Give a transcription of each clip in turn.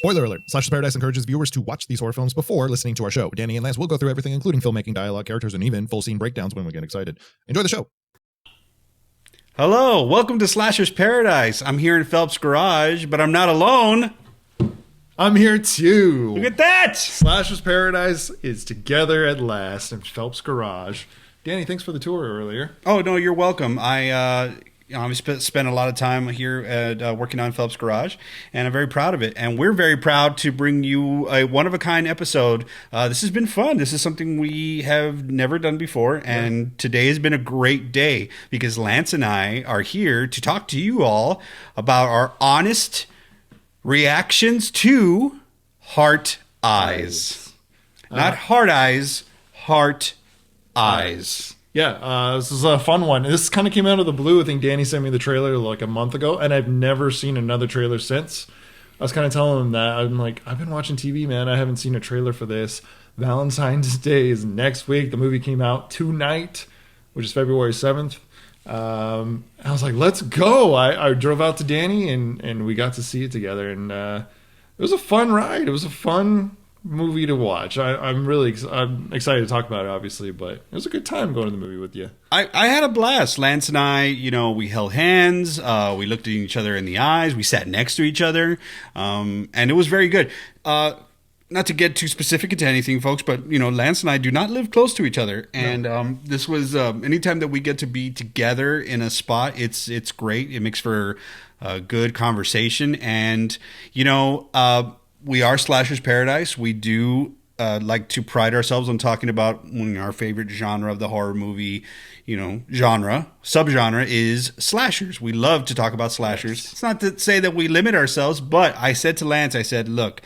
Spoiler alert, Slashers Paradise encourages viewers to watch these horror films before listening to our show. Danny and Lance will go through everything, including filmmaking, dialogue, characters, and even full scene breakdowns when we get excited. Enjoy the show. Hello, welcome to Slashers Paradise. I'm here in Phelps' garage, but I'm not alone. I'm here too. Look at that! Slashers Paradise is together at last in Phelps' garage. Danny, thanks for the tour earlier. Oh, no, you're welcome. I've spent a lot of time here at working on Phelps' garage, and I'm very proud of it. And we're very proud to bring you a one-of-a-kind episode. This has been fun. This is something we have never done before, and today has been a great day because Lance and I are here to talk to you all about our honest reactions to Heart Eyes. Not Hard Eyes, Heart Eyes. Yeah, this is a fun one. This kind of came out of the blue. I think Danny sent me the trailer like a month ago, and I've never seen another trailer since. I was kind of telling him that. I'm like, I've been watching TV, man. I haven't seen a trailer for this. Valentine's Day is next week. The movie came out tonight, which is February 7th. I was like, let's go. I drove out to Danny, and we got to see it together, and it was a fun ride. It was a fun movie to watch. I'm excited to talk about it, obviously, but it was a good time going to the movie with you. I had a blast. Lance and I, we held hands. We looked at each other in the eyes. We sat next to each other, and it was very good. Not to get too specific into anything, folks, but Lance and I do not live close to each other, and this was anytime that we get to be together in a spot, it's great. It makes for a good conversation, and we are Slashers Paradise. We do like to pride ourselves on talking about our favorite genre of the horror movie, subgenre is slashers. We love to talk about slashers. It's not to say that we limit ourselves, but I said to Lance, look,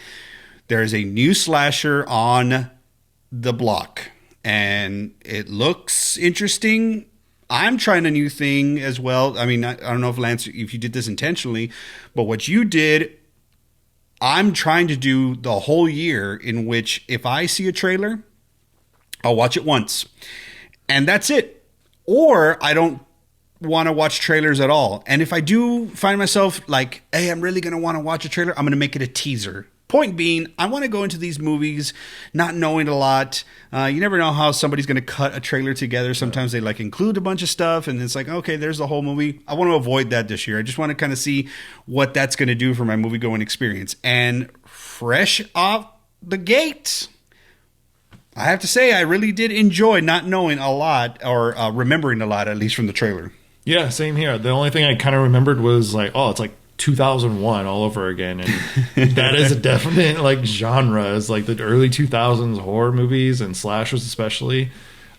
there is a new slasher on the block, and it looks interesting. I'm trying a new thing as well. I mean, I don't know if Lance, if you did this intentionally, but what you did, I'm trying to do the whole year, in which if I see a trailer, I'll watch it once. And that's it. Or I don't want to watch trailers at all. And if I do find myself like, hey, I'm really going to want to watch a trailer, I'm going to make it a teaser. Point being, I want to go into these movies not knowing a lot. You never know how somebody's going to cut a trailer together. Sometimes they include a bunch of stuff, and it's like, okay, there's the whole movie. I want to avoid that this year. I just want to kind of see what that's going to do for my movie-going experience. And fresh off the gate, I have to say I really did enjoy not knowing a lot, or remembering a lot, at least from the trailer. Yeah, same here. The only thing I kind of remembered was it's like 2001 all over again, and that is a definite genre. It's like the early 2000s horror movies and slashers, especially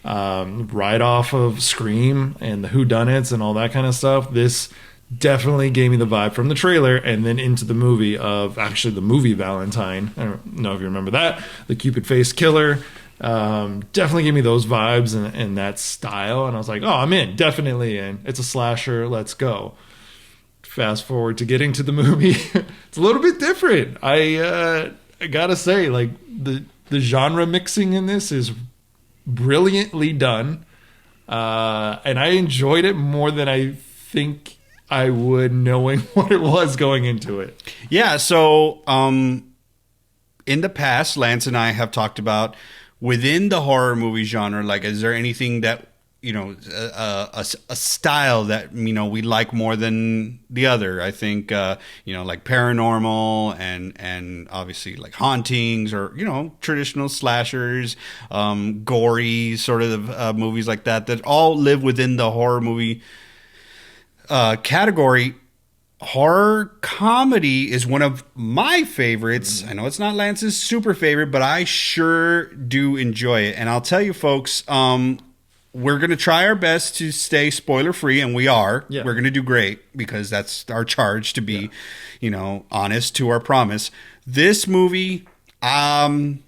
right off of Scream and the whodunits and all that kind of stuff. This definitely gave me the vibe from the trailer, and then into the movie of actually the movie Valentine. I don't know if you remember that, the Cupid face killer. Definitely gave me those vibes and that style, and I was like, oh, I'm in, definitely in. It's a slasher, let's go. Fast forward to getting to the movie, it's a little bit different. I gotta say, the genre mixing in this is brilliantly done, and I enjoyed it more than I think I would, knowing what it was going into it. Yeah, so in the past, Lance and I have talked about within the horror movie genre, is there anything that a style that we like more than the other? I think like paranormal and obviously like hauntings, or traditional slashers, gory sort of movies like that all live within the horror movie category. Horror comedy is one of my favorites. I know it's not Lance's super favorite, but I sure do enjoy it. And I'll tell you, folks, we're going to try our best to stay spoiler free, and we are. Yeah. We're going to do great because that's our charge, to be, honest to our promise. This movie, you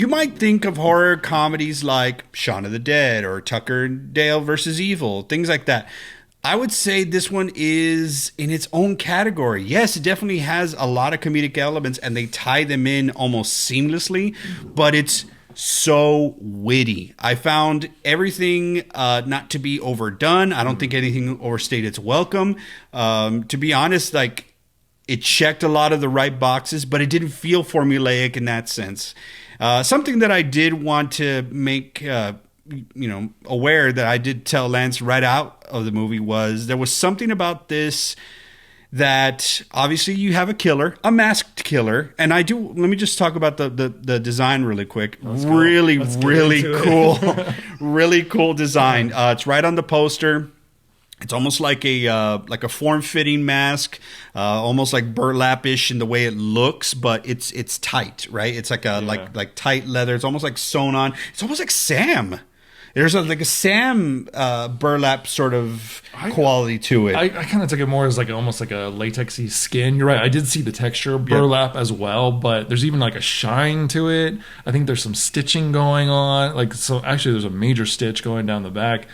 might think of horror comedies like Shaun of the Dead or Tucker and Dale versus Evil, things like that. I would say this one is in its own category. Yes, it definitely has a lot of comedic elements, and they tie them in almost seamlessly, but it's so witty. I found everything not to be overdone. I don't think anything overstayed its welcome. To be honest, It checked a lot of the right boxes, but it didn't feel formulaic in that sense. Something that I did want to make aware that I did tell Lance right out of the movie was there was something about this that obviously you have a killer, a masked killer, and let me just talk about the design really quick. Really cool, really cool design. It's right on the poster. It's almost like a form-fitting mask, almost like burlap-ish in the way it looks, but it's tight, right? It's like like tight leather. It's almost like sewn on. It's almost like Sam. There's like a Sam burlap sort of quality to it. I kind of took it more as like almost like a latexy skin. You're right. I did see the texture of burlap as well, but there's even like a shine to it. I think there's some stitching going on. Like, so actually there's a major stitch going down the back.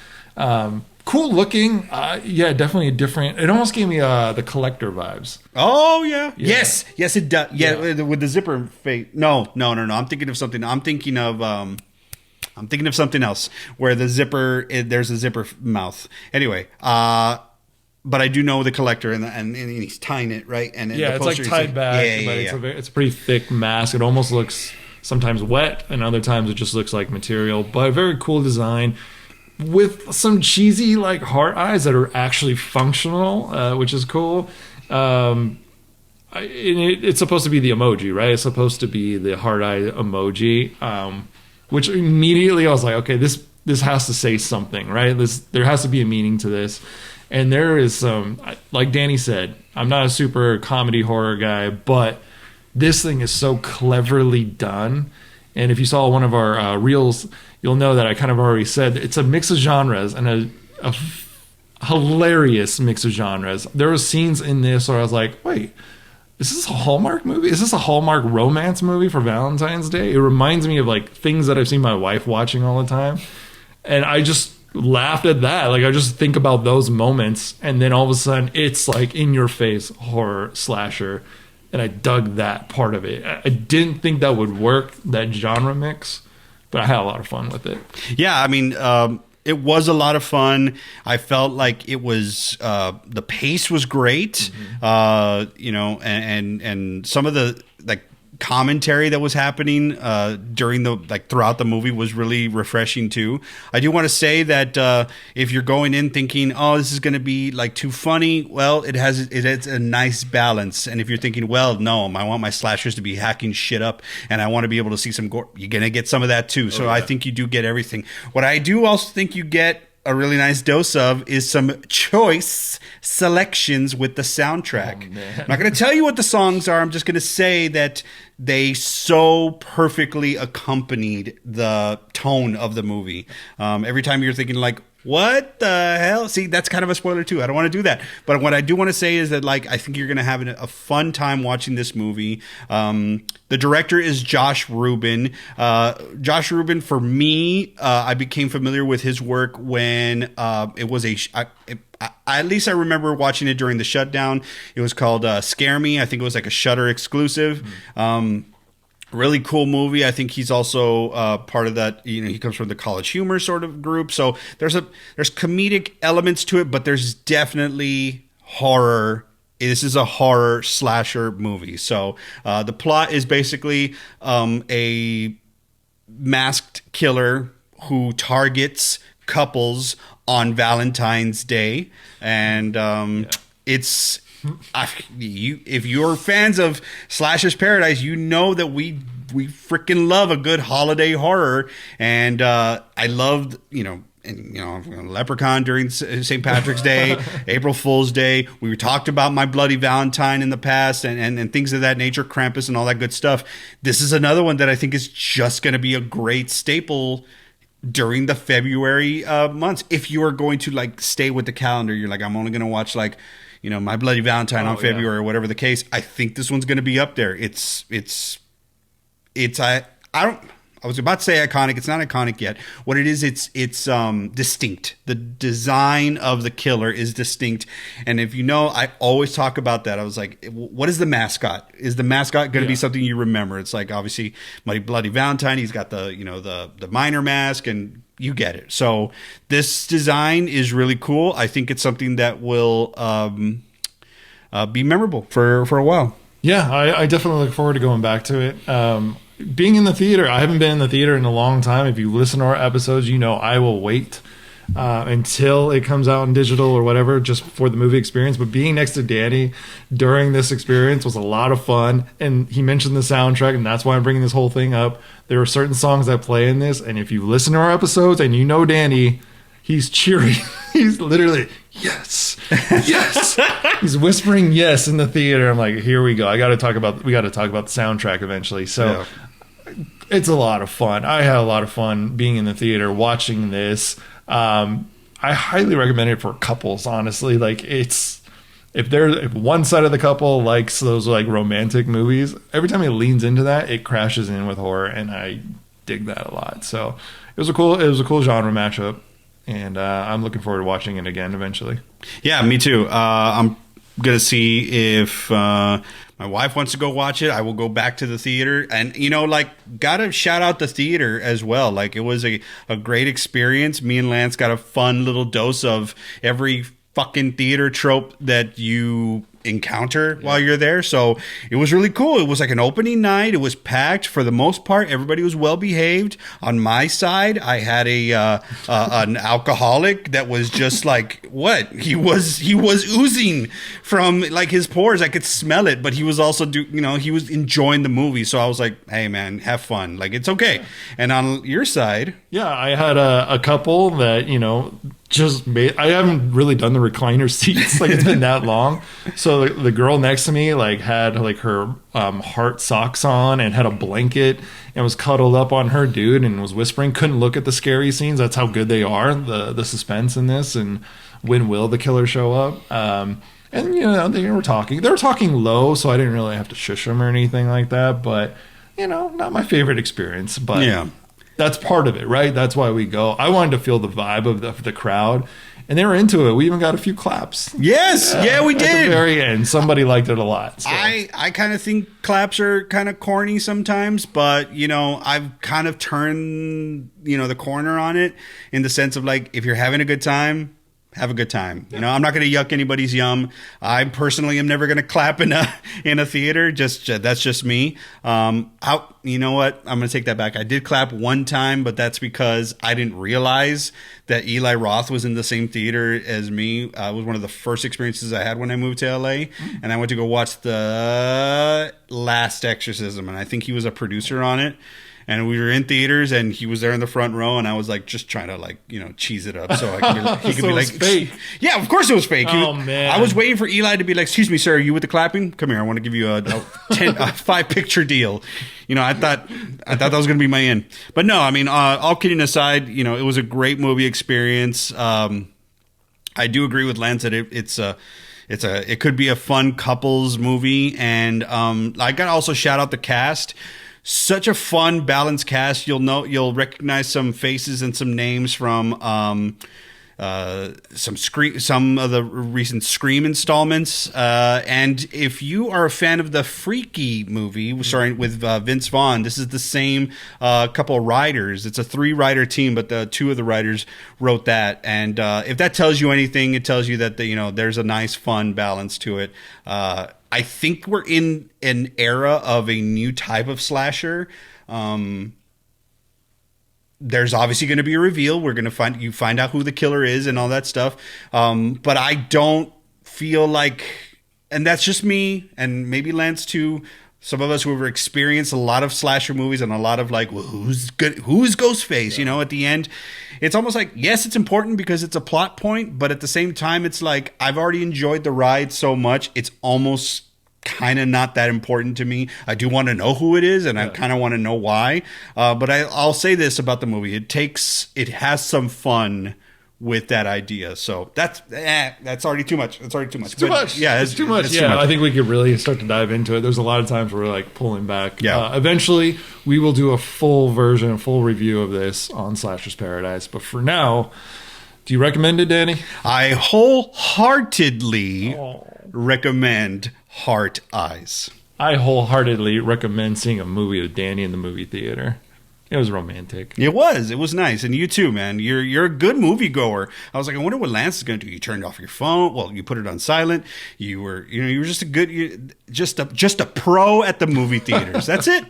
Cool looking. Yeah, definitely a different. It almost gave me the Collector vibes. Oh yeah. Yes, it does. Yeah, with the zipper face. No. I'm thinking of something. I'm thinking of something else where the zipper, there's a zipper mouth. Anyway, but I do know the Collector and he's tying it right. And yeah, it's like tied back, but it's a pretty thick mask. It almost looks sometimes wet, and other times it just looks like material. But a very cool design with some cheesy like heart eyes that are actually functional, which is cool. It's supposed to be the emoji, right? It's supposed to be the heart eye emoji. Which immediately I was like, okay, this has to say something, right? There has to be a meaning to this. And there is some, like Danny said, I'm not a super comedy horror guy, but this thing is so cleverly done. And if you saw one of our reels, you'll know that I kind of already said it's a mix of genres and a hilarious mix of genres. There were scenes in this where I was like, wait, is this a Hallmark movie? Is this a Hallmark romance movie for Valentine's Day? It reminds me of like things that I've seen my wife watching all the time. And I just laughed at that. Like, I just think about those moments, and then all of a sudden it's like in your face horror slasher. And I dug that part of it. I didn't think that would work, that genre mix, but I had a lot of fun with it. Yeah, I mean, it was a lot of fun. I felt like it was the pace was great, and some of the like commentary that was happening during throughout the movie was really refreshing too. I do want to say that if you're going in thinking, oh, this is going to be like too funny, well, it has a nice balance. And if you're thinking, well, no, I want my slashers to be hacking shit up and I want to be able to see some gore, you're going to get some of that too. So I think you do get everything. What I do also think you get a really nice dose of is some choice selections with the soundtrack. I'm not going to tell you what the songs are. I'm just going to say that they so perfectly accompanied the tone of the movie. Every time you're thinking like, what the hell? See, that's kind of a spoiler too. I don't want to do that. But what I do want to say is that, like, I think you're going to have a fun time watching this movie. The director is Josh Rubin. Josh Rubin, for me, I became familiar with his work when it was at least I remember watching it during the shutdown. It was called Scare Me. I think it was like a Shudder exclusive. Really cool movie. I think he's also part of that. You know, he comes from the College Humor sort of group. So there's comedic elements to it, but there's definitely horror. This is a horror slasher movie. So the plot is basically a masked killer who targets couples on Valentine's Day, and it's. If you're fans of Slasher's Paradise, you know that we freaking love a good holiday horror, and I loved Leprechaun during St. Patrick's Day, April Fool's Day. We talked about My Bloody Valentine in the past, and things of that nature, Krampus and all that good stuff. This is another one that I think is just going to be a great staple during the February months. If you are going to like stay with the calendar, you're like, I'm only going to watch like, My Bloody Valentine on February or whatever the case. I think this one's going to be up there. I was about to say iconic. It's not iconic yet. What it is, it's distinct. The design of the killer is distinct. And if you know, I always talk about that. I was like, what is the mascot? Is the mascot going to be something you remember? It's like, obviously, My Bloody Valentine. He's got the miner mask, and you get it. So this design is really cool. I think it's something that will be memorable for a while. Yeah, I definitely look forward to going back to it. Being in the theater, I haven't been in the theater in a long time. If you listen to our episodes, you know I will wait until it comes out in digital or whatever, just for the movie experience. But being next to Danny during this experience was a lot of fun. And he mentioned the soundtrack, and that's why I'm bringing this whole thing up. There are certain songs that play in this, and if you listen to our episodes and you know Danny, he's cheering. He's literally, yes, yes. He's whispering yes in the theater. I'm like, here we go. We got to talk about the soundtrack eventually. So it's a lot of fun. I had a lot of fun being in the theater watching this. I highly recommend it for couples, honestly. Like, if one side of the couple likes those like romantic movies, every time it leans into that, it crashes in with horror, and I dig that a lot. So it was a cool genre matchup. And I'm looking forward to watching it again eventually. Yeah, me too. I'm going to see if my wife wants to go watch it. I will go back to the theater. And, got to shout out the theater as well. Like, it was a great experience. Me and Lance got a fun little dose of every fucking theater trope that you encounter while you're there. So it was really cool. It was like an opening night. It was packed for the most part. Everybody was well behaved. On my side, I had an alcoholic that was just like, what? He was oozing from like his pores. I could smell it, but he was also he was enjoying the movie. So I was like, hey man, have fun. Like, it's okay. And on your side, I had a couple that, I haven't really done the recliner seats. Like, it's been that long. So the girl next to me like had like her heart socks on and had a blanket and was cuddled up on her dude and was whispering. Couldn't look at the scary scenes. That's how good they are. The suspense in this, and when will the killer show up? And they were talking. They were talking low, so I didn't really have to shush them or anything like that. But not my favorite experience. But yeah. That's part of it, right? That's why we go. I wanted to feel the vibe of the crowd, and they were into it. We even got a few claps. Yes, we did. At the very end, somebody liked it a lot. So. I kind of think claps are kind of corny sometimes, but I've kind of turned the corner on it in the sense of like, if you're having a good time, have a good time. I'm not going to yuck anybody's yum. I personally am never going to clap in a theater. That's just me. You know what? I'm going to take that back. I did clap one time, but that's because I didn't realize that Eli Roth was in the same theater as me. It was one of the first experiences I had when I moved to LA, and I went to go watch The Last Exorcism, and I think he was a producer on it. And we were in theaters, and he was there in the front row, and I was like, just trying to cheese it up so he could be like, fake. Yeah, of course it was fake. Man, I was waiting for Eli to be like, excuse me, sir, are you with the clapping? Come here, I want to give you a 5-picture deal. I thought that was going to be my end, but no. I mean, all kidding aside, it was a great movie experience. I do agree with Lance that it could be a fun couples movie, and I got to also shout out the cast. Such a fun, balanced cast. You'll recognize some faces and some names from some of the recent Scream installments. And if you are a fan of the Freaky movie, starring with Vince Vaughn, this is the same couple of writers. It's a 3-writer team, but the 2 of the writers wrote that. And if that tells you anything, it tells you that there's a nice, fun balance to it. I think we're in an era of a new type of slasher. There's obviously going to be a reveal. We're going to find out who the killer is and all that stuff. But I don't feel like, and that's just me, and maybe Lance too. Some of us who have experienced a lot of slasher movies and a lot of like, well, who's Ghostface? Yeah. At the end, it's almost like, yes, it's important because it's a plot point, but at the same time, it's like, I've already enjoyed the ride so much, it's almost kind of not that important to me. I do want to know who it is, and I kind of want to know why. But I'll say this about the movie: it has some fun with that idea. So that's already too much. It's already too much. It's too much. Yeah, it's too much. Too much. I think we could really start to dive into it. There's a lot of times where we're like pulling back. Yeah. Eventually, we will do a full review of this on Slashers Paradise. But for now, do you recommend it, Danny? I wholeheartedly recommend Heart Eyes. I wholeheartedly recommend seeing a movie with Danny in the movie theater. It was romantic. It was nice. And you too, man. You're a good movie goer. I was like, I wonder what Lance is going to do. You turned off your phone. Well, you put it on silent. You were just a good, just a pro at the movie theaters. That's it.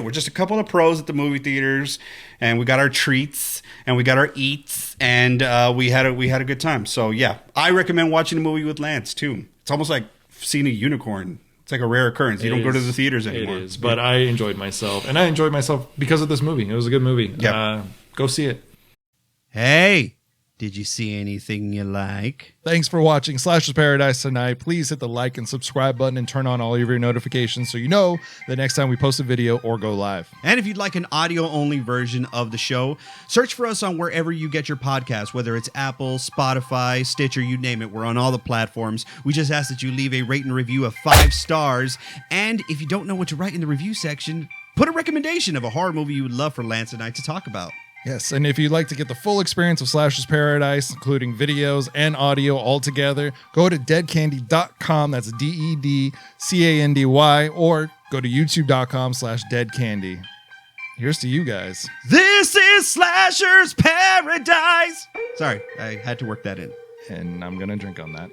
We're just a couple of pros at the movie theaters, and we got our treats and we got our eats, and we had a good time. So yeah, I recommend watching a movie with Lance too. It's almost like seeing a unicorn. It's like a rare occurrence. You don't go to the theaters anymore. It is, but I enjoyed myself. And I enjoyed myself because of this movie. It was a good movie. Yep. Go see it. Hey, did you see anything you like? Thanks for watching Slashers Paradise tonight. Please hit the like and subscribe button and turn on all of your notifications so you know the next time we post a video or go live. And if you'd like an audio-only version of the show, search for us on wherever you get your podcasts, whether it's Apple, Spotify, Stitcher, you name it. We're on all the platforms. We just ask that you leave a rate and review of 5 stars. And if you don't know what to write in the review section, put a recommendation of a horror movie you would love for Lance and I to talk about. Yes, and if you'd like to get the full experience of Slashers Paradise, including videos and audio all together, go to deadcandy.com, that's DEDCANDY, or go to youtube.com/deadcandy. Here's to you guys. This is Slashers Paradise! Sorry, I had to work that in. And I'm going to drink on that.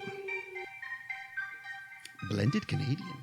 Blended Canadian.